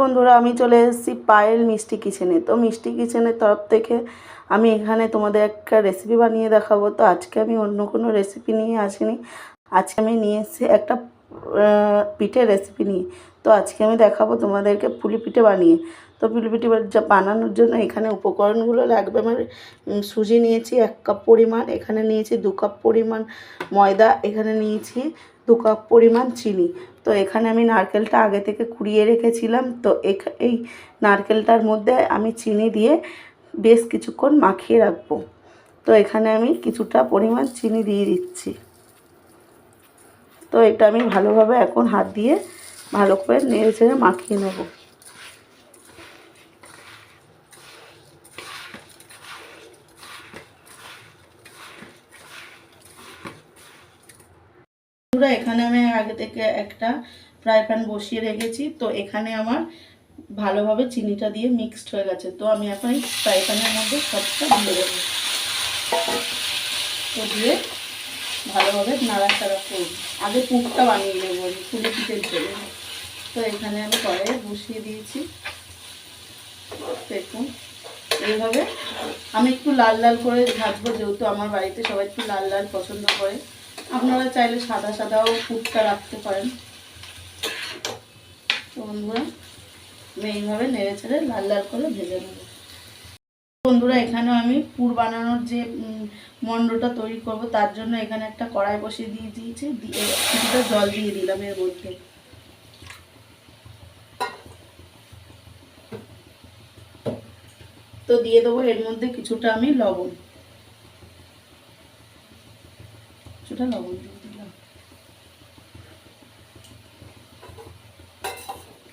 বন্ধুরা, আমি চলে এসেছি পায়েল মিষ্টি কিচেনে। তো মিষ্টি কিচেনের তরফ থেকে আমি এখানে তোমাদের একটা রেসিপি বানিয়ে দেখাবো। তো আজকে আমি অন্য কোনো রেসিপি নিয়ে আসিনি, আজকে আমি নিয়ে এসেছি একটা পিঠের রেসিপি নিয়ে। তো আজকে আমি দেখাবো তোমাদেরকে পুলি পিঠে বানিয়ে। তো পুলি পিঠে বানানোর জন্য এখানে উপকরণগুলো লাগবে। আমার সুজি নিয়েছি 1 কাপ পরিমাণ, এখানে নিয়েছি 2 কাপ পরিমাণ ময়দা, এখানে নিয়েছি 2 কাপ পরিমাণ চিনি। তো এখানে আমি নারকেলটা আগে থেকে কুড়িয়ে রেখেছিলাম। তো এই নারকেলটার মধ্যে আমি চিনি দিয়ে বেশ কিছুক্ষণ মাখিয়ে রাখবো। তো এখানে আমি কিছুটা পরিমাণ চিনি দিয়ে দিচ্ছি। তো এটা আমি ভালোভাবে এখন হাত দিয়ে ভালো করে নেড়ে চেড়ে মাখিয়ে নেব। এখানে আমি আগে থেকে একটা ফ্রাই প্যান বসিয়ে রেখেছি। তো এখানে আমার ভালোভাবে চিনিটা দিয়ে মিক্সড হয়ে গেছে। তো আমি এখন এই ফ্রাই প্যানের মধ্যে সবটা দিয়ে দেবো। তো দিয়ে ভালোভাবে নাড়াচাড়া করব। আগে পুরটা বানিয়ে নেবো আমি পুলি পিঠের জন্য। তো এখানে আমি কড়াইয়ে বসিয়ে দিয়েছি। দেখুন এইভাবে আমি একটু লাল লাল করে ভাজবো, যেহেতু আমার বাড়িতে সবাই একটু লাল লাল পছন্দ করে। আপনারা চাইলে সাদা সাদাও পুরটা রাখতে পারেন। তো বন্ধুরা আমি এইভাবে নেড়ে ছেড়ে লাল লাল করে ভেজে নেব। বন্ধুরা এখানে আমি পুর বানানোর যে মন্ডটা তৈরি করব, তার জন্য এখানে একটা কড়াই বসিয়ে দিয়ে দিয়েছি, দিয়ে কিছুটা জল দিয়ে দিলাম এর মধ্যে। তো দিয়ে দেবো এর মধ্যে কিছুটা আমি লবণ, দিয়ে দিলাম।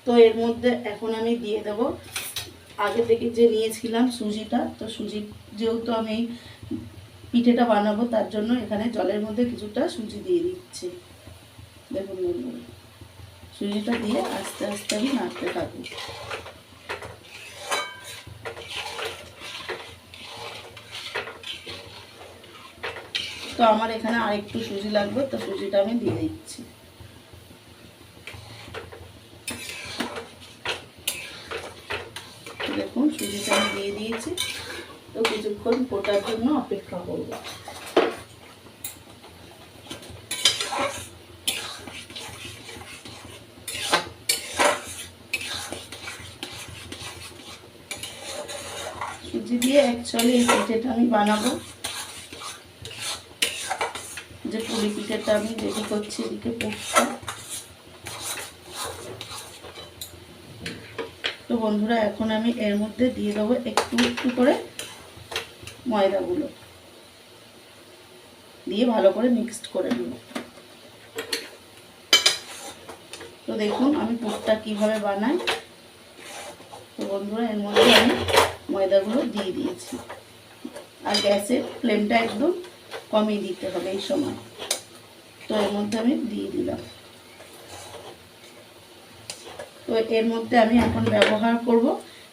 তো এর মধ্যে এখন আমি দিয়ে দেব আগে থেকে যে নিয়েছিলাম সুজিটা। তো সুজি যেহেতু আমি পিঠেটা বানাবো, তার জন্য এখানে জলের মধ্যে কিছুটা সুজি দিয়ে দিচ্ছি। দেখুন বন্ধুরা, সুজিটা দিয়ে আস্তে আস্তে আমি নাড়তে থাকবো। তো আমার এখানে আরেকটু সুজি লাগবে, তো সুজিটা আমি দিয়ে দিচ্ছি। দেখুন সুজিটা আমি দিয়ে দিয়েছি। তো কিছুক্ষণ ফোটার জন্য অপেক্ষা করব। সুজি দিয়ে অ্যাকচুয়ালি এই পিঠেটা আমি বানাবো, যে পুলি পিঠেটা আমি রেডি করছি এদিকে পুরটা। তো বন্ধুরা এখন আমি এর মধ্যে দিয়ে দেবো একটু একটু করে ময়দাগুলো দিয়ে ভালো করে মিক্সড করে নেব। তো দেখুন আমি পুরটা কিভাবে বানাই। তো বন্ধুরা এর মধ্যে আমি ময়দাগুলো দিয়ে দিয়েছি, আর গ্যাসের ফ্লেমটা একদম কমিয়ে দিতে হবে এই সময়। তো এর মধ্যে আমি দিয়ে দিলাম। তো এর মধ্যে আমি এখন ব্যবহার করব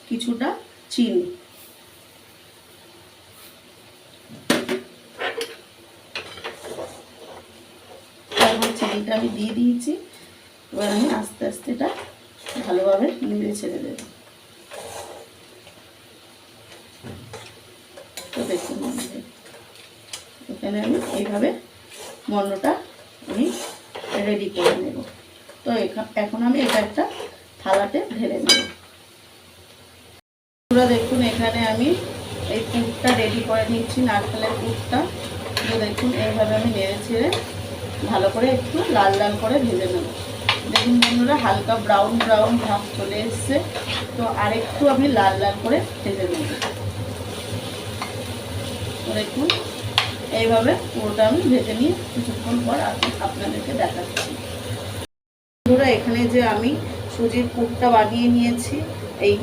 কিছুটা চিনি। তারপর চিনিটা আমি দিয়ে দিয়েছি। এবার আমি আস্তে আস্তে এটা ভালোভাবে নেড়ে ছেড়ে দেব। তো দেখুন এখানে আমি এইভাবে মন্ডটা আমি রেডি করে নেব। তো এখন আমি এটা একটা থালাতে ঢেলে নেব। পুরো দেখুন এখানে আমি এই পুরটা রেডি করে নিচ্ছি, নারকেলের পুরটা। তো দেখুন এইভাবে আমি নেড়ে ছেড়ে ভালো করে একটু লাল লাল করে ভেজে নেব। দেখুন বন্ধুরা হালকা ব্রাউন ব্রাউন ভাব চলে এসছে। তো আরেকটু আমি লাল লাল করে ভেজে নেব। তো দেখুন এইভাবে পুরোটা আমি ভেজে নিয়ে কিছুক্ষণ পর আপনাদেরকে দেখাচ্ছি। বন্ধুরা এখানে যে আমি সুজির পুরটা বানিয়ে নিয়েছি, এই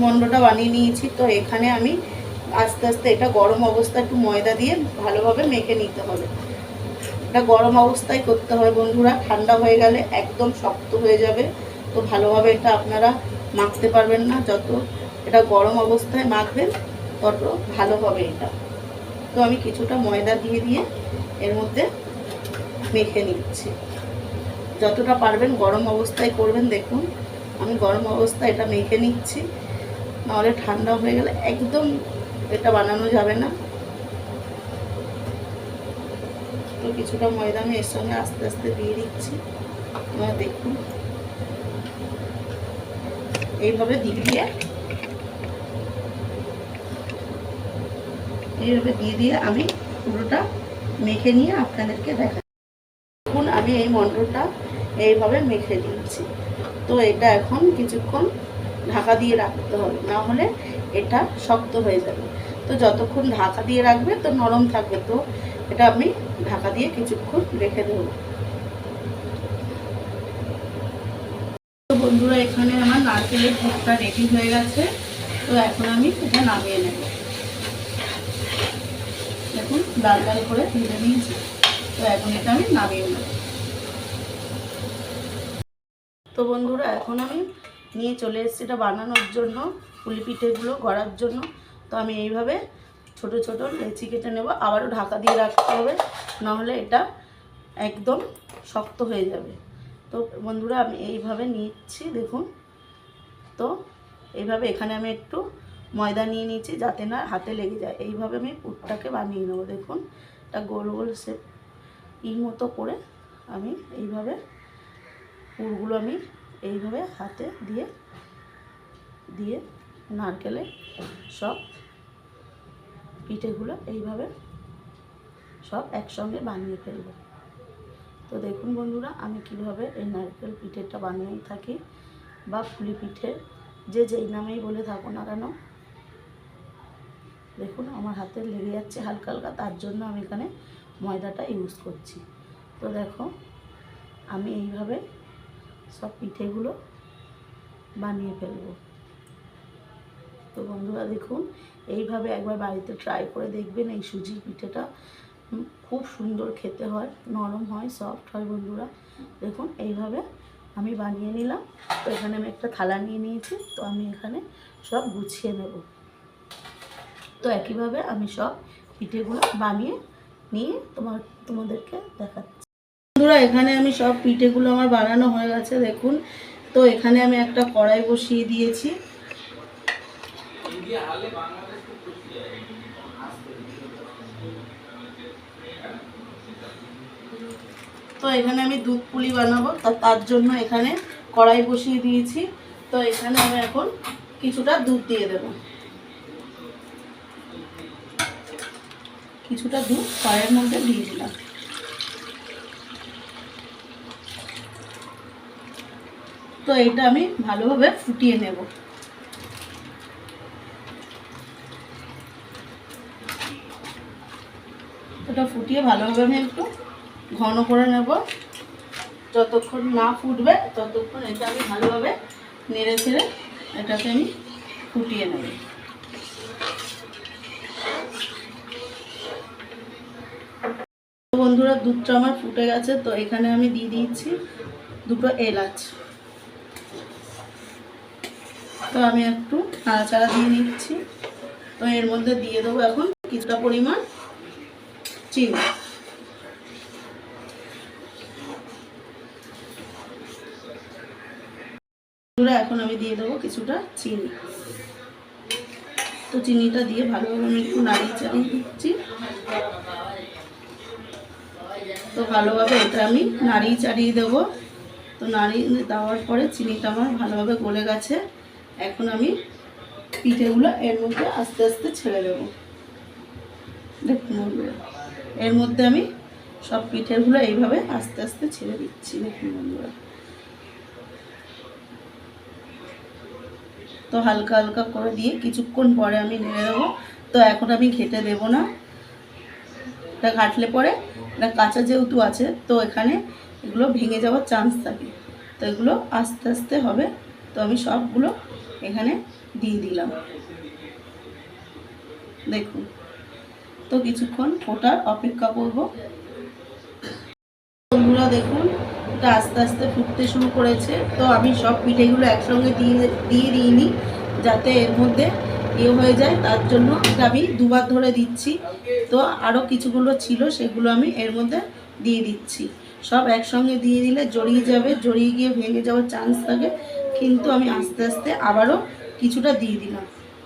মন্ডটা বানিয়ে নিয়েছি। তো এখানে আমি আস্তে আস্তে এটা গরম অবস্থায় একটু ময়দা দিয়ে ভালোভাবে মেখে নিতে হবে। এটা গরম অবস্থায় করতে হবে বন্ধুরা, ঠান্ডা হয়ে গেলে একদম শক্ত হয়ে যাবে। তো ভালোভাবে এটা আপনারা মাখতে পারবেন না। যত এটা গরম অবস্থায় মাখবেন তত ভালো হবে এটা। তো আমি কিছুটা ময়দা দিয়ে দিয়ে এর মধ্যে মেখে নিচ্ছি। যতটা পারবেন গরম অবস্থায় করবেন। দেখুন আমি গরম অবস্থায় এটা মেখে নিচ্ছি, নাহলে ঠান্ডা হয়ে গেলে একদম এটা বানানো যাবে না। তো কিছুটা ময়দা আমি এর সঙ্গে আস্তে আস্তে দিয়ে দিচ্ছি। আপনারা দেখুন এইভাবে দিয়ে আমি পুরোটা মেখে নিয়ে আপনাদেরকে দেখাই। দেখুন আমি এই মন্ডটা এইভাবে মেখে নিয়েছি। তো এটা এখন কিছুক্ষণ ঢাকা দিয়ে রাখতে হবে, না হলে এটা শক্ত হয়ে যাবে। তো যতক্ষণ ঢাকা দিয়ে রাখবে তো নরম থাকবে। তো এটা আমি ঢাকা দিয়ে কিছুক্ষণ রেখে দেবো। তো বন্ধুরা এখানে আমার নারকেলের পুরটা রেডি হয়ে গেছে। তো এখন আমি এটা নামিয়ে নেব। দেখুন লাল লাল করে ভেজে নিয়েছি। তো এখন এটা আমি নামিয়ে নেব। তো বন্ধুরা এখন আমি নিয়ে চলে এসেছি এটা বানানোর জন্য, পুলি পিঠেগুলো গড়ার জন্য। তো আমি এইভাবে ছোট ছোট লেচি কেটে নেব। আবারও ঢাকা দিয়ে রাখতে হবে, নাহলে এটা একদম শক্ত হয়ে যাবে। তো বন্ধুরা আমি এইভাবে নিচ্ছি, দেখুন। তো এইভাবে এখানে আমি একটু ময়দা নিয়ে নিচ্ছি যাতে না হাতে লেগে যায়। এইভাবে আমি পুরটাকে বানিয়ে নেবো। দেখুন এটা গোল গোল শেপ মতো করে আমি এইভাবে পুরগুলো আমি এইভাবে হাতে দিয়ে নারকেলে সব পিঠেগুলো এইভাবে সব একসঙ্গে বানিয়ে ফেলব। তো দেখুন বন্ধুরা আমি কিভাবে এই নারকেল পিঠেটা বানিয়ে থাকি, বা পুলি পিঠে যে যেই নামেই বলে থাকো না কেন। দেখুন আমার হাতে লেগে যাচ্ছে হালকা হালকা, তার জন্য আমি এখানে ময়দাটা ইউজ করছি। তো দেখো আমি এইভাবে সব পিঠেগুলো বানিয়ে ফেলব। তো বন্ধুরা দেখুন এইভাবে একবার বাড়িতে ট্রাই করে দেখবেন। এই সুজির পিঠেটা খুব সুন্দর খেতে হয়, নরম হয়, সফট হয়। বন্ধুরা দেখুন এইভাবে আমি বানিয়ে নিলাম। তো এখানে আমি একটা থালা নিয়ে নিয়েছি। তো আমি এখানে সব গুছিয়ে নেব। তো একইভাবে আমি সব পিঠেগুলো বানিয়ে নিয়ে তোমাদেরকে দেখাচ্ছি। বন্ধুরা এখানে আমি সব পিঠেগুলো আমার বানানো হয়ে গেছে, দেখুন। তো এখানে আমি একটা কড়াই বসিয়ে দিয়েছি। তো এখানে আমি দুধ পুলি বানাবো, তার জন্য এখানে কড়াই বসিয়ে দিয়েছি। তো এখানে আমি এখন কিছুটা দুধ দিয়ে দেব। কিছুটা দুধ কড়াইয়ের মধ্যে দিয়ে দিলাম। তো এটা আমি ভালোভাবে ফুটিয়ে নেব। এটা ফুটিয়ে ভালোভাবে আমি একটু ঘন করে নেব। যতক্ষণ না ফুটবে ততক্ষণ এটা আমি ভালোভাবে নেড়ে ছেড়ে এটাকে আমি ফুটিয়ে নেব। বন্ধুরা দুধটা আমার ফুটে গেছে। তো এখানে আমি দিয়ে দিচ্ছি দুটো এলাচ। তো আমি একটু নাড়াচাড়া দিয়ে নিচ্ছি। তো এর মধ্যে দিয়ে দেবো এখন কিছুটা পরিমাণ চিনি। এখন আমি দিয়ে দেবো কিছুটা চিনি। তো চিনিটা দিয়ে ভালোভাবে আমি একটু নাড়িয়ে চাড়িয়ে দিচ্ছি। তো ভালোভাবে এটা আমি নাড়িয়ে চাড়িয়ে দেবো। তো নাড়িয়ে দেওয়ার পরে চিনিটা আমার ভালোভাবে গলে গেছে। এখন আমি পিঠেগুলো এর মধ্যে আস্তে আস্তে ছেড়ে দেবো। দেখুন বন্ধুরা এর মধ্যে আমি সব পিঠেগুলো এইভাবে আস্তে আস্তে ছেড়ে দিচ্ছি। দেখুন বন্ধুরা তো হালকা হালকা করে দিয়ে কিছুক্ষণ পরে আমি নেড়ে দেবো। তো এখন আমি ঘেটে দেব না, এটা ঘাটলে পরে এটা কাঁচা যেহেতু আছে তো এখানে এগুলো ভেঙে যাওয়ার চান্স থাকে। তো এগুলো আস্তে আস্তে হবে। তো আমি সবগুলো এখানে দিয়ে দিলাম। দেখুন তো কিছুক্ষণ ফোটার অপেক্ষা করব। বন্ধুরা দেখুন এটা আস্তে আস্তে ফুটতে শুরু করেছে। তো আমি সব পিঠেগুলো একসঙ্গে দিয়ে দিইনি, যাতে এর মধ্যে হয়ে যায়, তার জন্য এটা আমি দুবার ধরে দিচ্ছি। তো আরও কিছুগুলো ছিল সেগুলো আমি এর মধ্যে দিয়ে দিচ্ছি। সব একসঙ্গে দিয়ে দিলে জড়িয়ে যাবে, জড়িয়ে গিয়ে ভেঙে যাওয়ার চান্স থাকে। কিন্তু আমি আস্তে আস্তে আবারও কিছুটা দিয়ে দিলাম।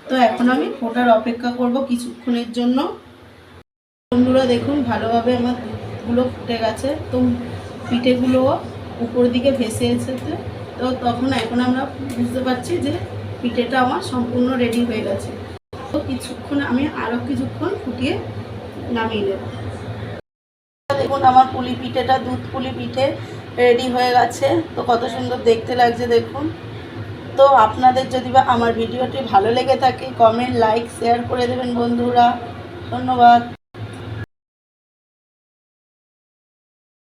তো এখন আমি ফোটার অপেক্ষা করব কিছুক্ষণের জন্য। বন্ধুরা দেখুন ভালোভাবে আমার দুধগুলো ফুটে গেছে, তো পিঠেগুলো উপর দিকে ভেসে এসেছে। তো তখন এখন আমরা বুঝতে পারছি যে পিঠেটা আমার সম্পূর্ণ রেডি হয়ে গেছে। তো কিছুক্ষণ আমি আরও কিছুক্ষণ ফুটিয়ে নামিয়ে নেব। দেখুন আমার পুলি পিঠেটা, দুধ পুলি পিঠে রেডি হয়ে গেছে। তো কত সুন্দর দেখতে লাগছে দেখুন। তো আপনাদের যদি বা আমার ভিডিওটি ভালো লেগে থাকে কমেন্ট, লাইক, শেয়ার করে দেবেন বন্ধুরা। ধন্যবাদ।